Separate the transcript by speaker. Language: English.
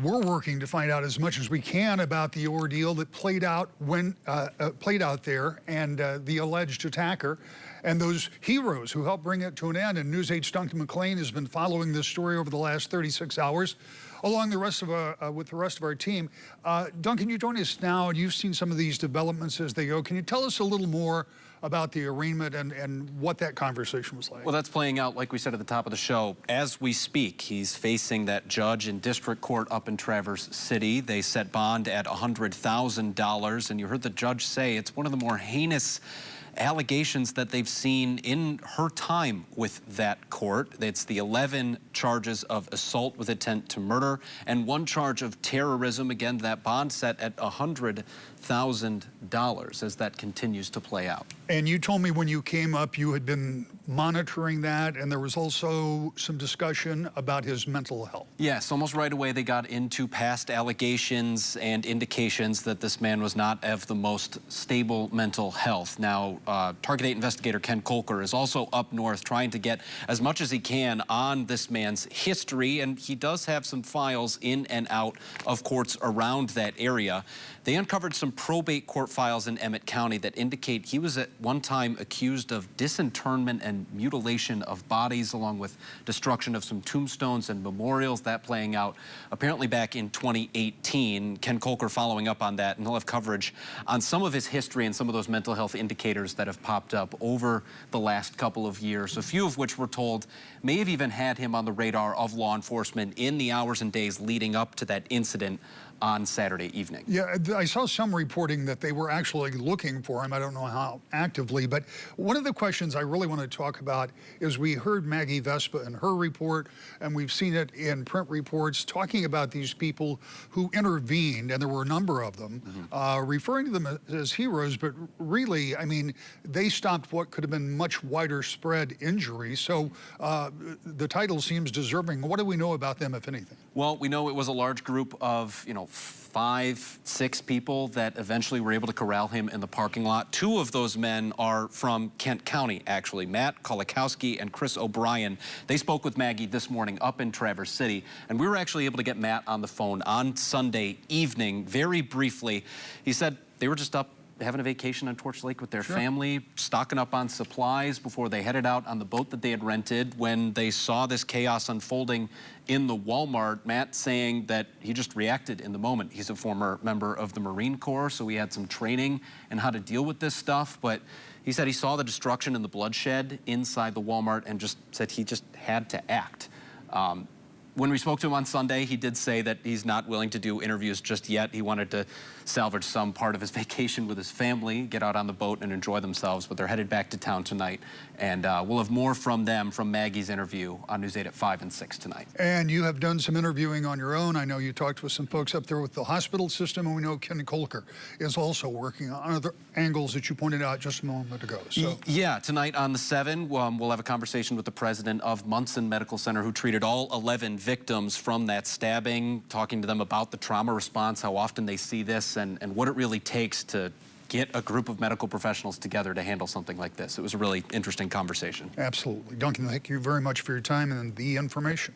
Speaker 1: we're working to find out as much as we can about the ordeal that played out there, and the alleged attacker and those heroes who helped bring it to an end. And News 8's Duncan McLean has been following this story over the last 36 hours, along with the rest of our team. Duncan, you join us now, and you've seen some of these developments as they go. Can you tell us a little more about the arraignment and what that conversation was like?
Speaker 2: Well, that's playing out, like we said at the top of the show. As we speak, he's facing that judge in district court up in Traverse City. They set bond at $100,000, and you heard the judge say it's one of the more heinous allegations that they've seen in her time with that court. It's the 11 charges of assault with intent to murder and 1 charge of terrorism. Again, that bond set at $100,000 as that continues to play out.
Speaker 1: And you told me when you came up you had been monitoring that, and there was also some discussion about his mental health.
Speaker 2: Yes, almost right away they got into past allegations and indications that this man was not of the most stable mental health. Now, Target 8 investigator Ken Kolker is also up north trying to get as much as he can on this man's history, and he does have some files in and out of courts around that area. They uncovered some probate court files in Emmett County that indicate he was at one time accused of disinterment and mutilation of bodies, along with destruction of some tombstones and memorials. That playing out apparently back in 2018. Ken Kolker following up on that, and he'll have coverage on some of his history and some of those mental health indicators that have popped up over the last couple of years, a few of which we're told may have even had him on the radar of law enforcement in the hours and days leading up to that incident on Saturday evening.
Speaker 1: Yeah, I saw some reporting that they were actually looking for him. I don't know how actively, but one of the questions I really want to talk about is we heard Maggie Vespa in her report, and we've seen it in print reports talking about these people who intervened, and there were a number of them, referring to them as heroes, but really, I mean, they stopped what could have been much wider spread injury. So the title seems deserving. What do we know about them, if anything?
Speaker 2: Well, we know it was a large group of, 5, 6 people that eventually were able to corral him in the parking lot. 2 of those men are from Kent County, actually. Matt Kolakowski and Chris O'Brien. They spoke with Maggie this morning up in Traverse City, and we were actually able to get Matt on the phone on Sunday evening, very briefly. He said they were just up having a vacation on Torch Lake with their family, stocking up on supplies before they headed out on the boat that they had rented when they saw this chaos unfolding in the Walmart. Matt saying that he just reacted in the moment. He's a former member of the Marine Corps, so he had some training in how to deal with this stuff, but he said he saw the destruction and the bloodshed inside the Walmart and just said he just had to act. When we spoke to him on Sunday, he did say that he's not willing to do interviews just yet. He wanted to salvage some part of his vacation with his family, get out on the boat and enjoy themselves, but they're headed back to town tonight. And we'll have more from them, from Maggie's interview on News 8 at 5 and 6 tonight.
Speaker 1: And you have done some interviewing on your own. I know you talked with some folks up there with the hospital system, and we know Ken Kolker is also working on other angles that you pointed out just a moment ago. So
Speaker 2: yeah, tonight on the 7, we'll have a conversation with the president of Munson Medical Center, who treated all 11 victims from that stabbing, talking to them about the trauma response, how often they see this, and what it really takes to get a group of medical professionals together to handle something like this. It was a really interesting conversation.
Speaker 1: Absolutely. Duncan, thank you very much for your time and the information.